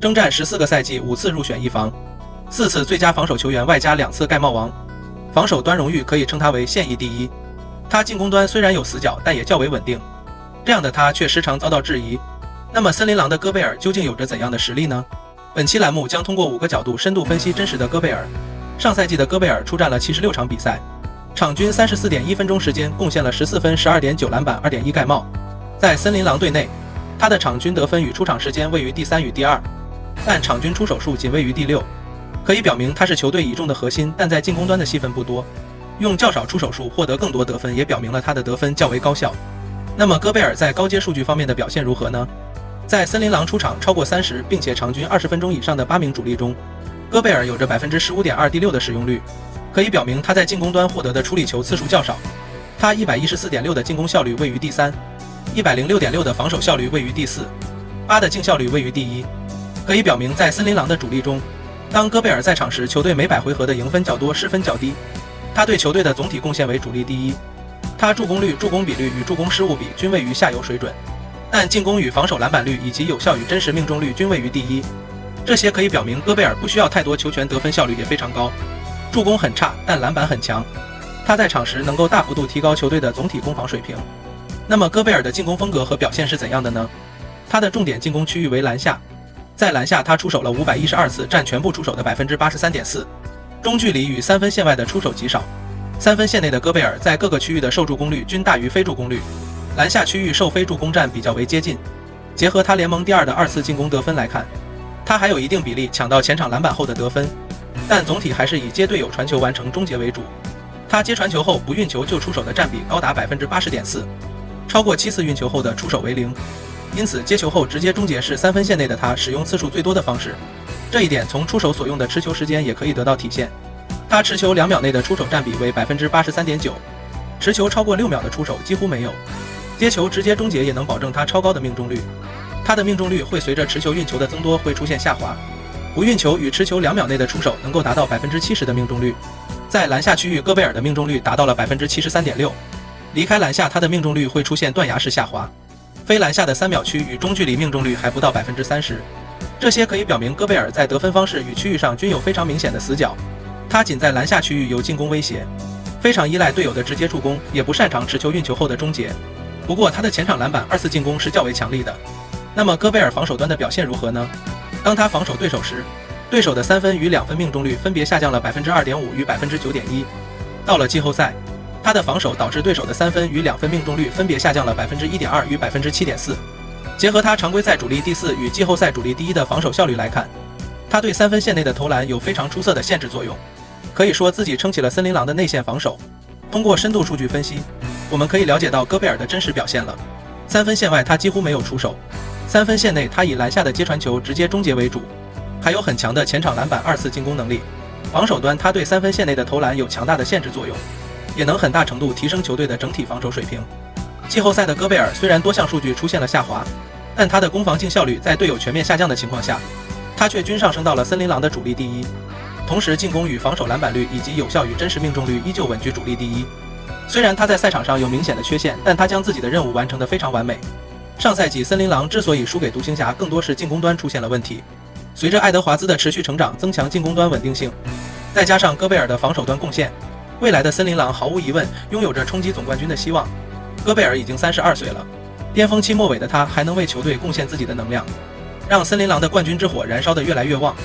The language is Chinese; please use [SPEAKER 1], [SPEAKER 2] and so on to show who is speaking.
[SPEAKER 1] 征战14个赛季5次入选一防，4次最佳防守球员外加2次盖帽王，防守端荣誉可以称他为现役第一。他进攻端虽然有死角，但也较为稳定，这样的他却时常遭到质疑。那么森林狼的戈贝尔究竟有着怎样的实力呢？本期栏目将通过5个角度深度分析真实的戈贝尔。上赛季的戈贝尔出战了76场比赛，场均34.1分钟时间，贡献了14分、12.9篮板、2.1盖帽。在森林狼队内，他的场均得分与出场时间位于第3与第2，但场均出手数仅位于第6，可以表明他是球队倚重的核心，但在进攻端的戏份不多，用较少出手数获得更多得分，也表明了他的得分较为高效。那么戈贝尔在高阶数据方面的表现如何呢？在森林狼出场超过30并且场均20分钟以上的8名主力中，戈贝尔有着 15.2% 第6的使用率，可以表明他在进攻端获得的处理球次数较少。他 114.6 的进攻效率位于第3， 106.6 的防守效率位于第4， 8的净效率位于第1，可以表明在森林狼的主力中，当戈贝尔在场时，球队每100回合的赢分较多，失分较低。他对球队的总体贡献为主力第一，他助攻率、助攻比率与助攻失误比均位于下游水准，但进攻与防守篮板率以及有效与真实命中率均位于第一。这些可以表明戈贝尔不需要太多球权，得分效率也非常高，助攻很差，但篮板很强。他在场时能够大幅度提高球队的总体攻防水平。那么戈贝尔的进攻风格和表现是怎样的呢？他的重点进攻区域为篮下，在篮下他出手了512次，占全部出手的 83.4%， 中距离与3分线外的出手极少。3分线内的戈贝尔在各个区域的受助攻率均大于非助攻率，篮下区域受非助攻占比较为接近。结合他联盟第2的2次进攻得分来看，他还有一定比例抢到前场篮板后的得分，但总体还是以接队友传球完成终结为主。他接传球后不运球就出手的占比高达 80.4%， 超过7次运球后的出手为0，因此接球后直接终结是3分线内的他使用次数最多的方式。这一点从出手所用的持球时间也可以得到体现，他持球2秒内的出手占比为 83.9%， 持球超过6秒的出手几乎没有。接球直接终结也能保证他超高的命中率，他的命中率会随着持球运球的增多会出现下滑，不运球与持球2秒内的出手能够达到 70% 的命中率。在篮下区域，戈贝尔的命中率达到了 73.6%， 离开篮下他的命中率会出现断崖式下滑，非篮下的3秒区与中距离命中率还不到 30%。 这些可以表明戈贝尔在得分方式与区域上均有非常明显的死角，他仅在篮下区域有进攻威胁，非常依赖队友的直接助攻，也不擅长持球运球后的终结。不过他的前场篮板2次进攻是较为强力的。那么戈贝尔防守端的表现如何呢？当他防守对手时，对手的3分与2分命中率分别下降了 2.5% 与 9.1%。 到了季后赛，他的防守导致对手的3分与2分命中率分别下降了 1.2% 与 7.4%。 结合他常规赛主力第4与季后赛主力第1的防守效率来看，他对3分线内的投篮有非常出色的限制作用，可以说自己撑起了森林狼的内线防守。通过深度数据分析，我们可以了解到戈贝尔的真实表现了。3分线外他几乎没有出手，3分线内他以篮下的接传球直接终结为主，还有很强的前场篮板2次进攻能力。防守端他对3分线内的投篮有强大的限制作用，也能很大程度提升球队的整体防守水平。季后赛的戈贝尔虽然多项数据出现了下滑，但他的攻防净效率在队友全面下降的情况下，他却均上升到了森林狼的主力第一。同时进攻与防守篮板率以及有效与真实命中率依旧稳居主力第一。虽然他在赛场上有明显的缺陷，但他将自己的任务完成得非常完美。上赛季森林狼之所以输给独行侠，更多是进攻端出现了问题。随着爱德华兹的持续成长，增强进攻端稳定性，再加上戈贝尔的防守端贡献，未来的森林狼毫无疑问拥有着冲击总冠军的希望。戈贝尔已经32岁了，巅峰期末尾的他还能为球队贡献自己的能量，让森林狼的冠军之火燃烧得越来越旺。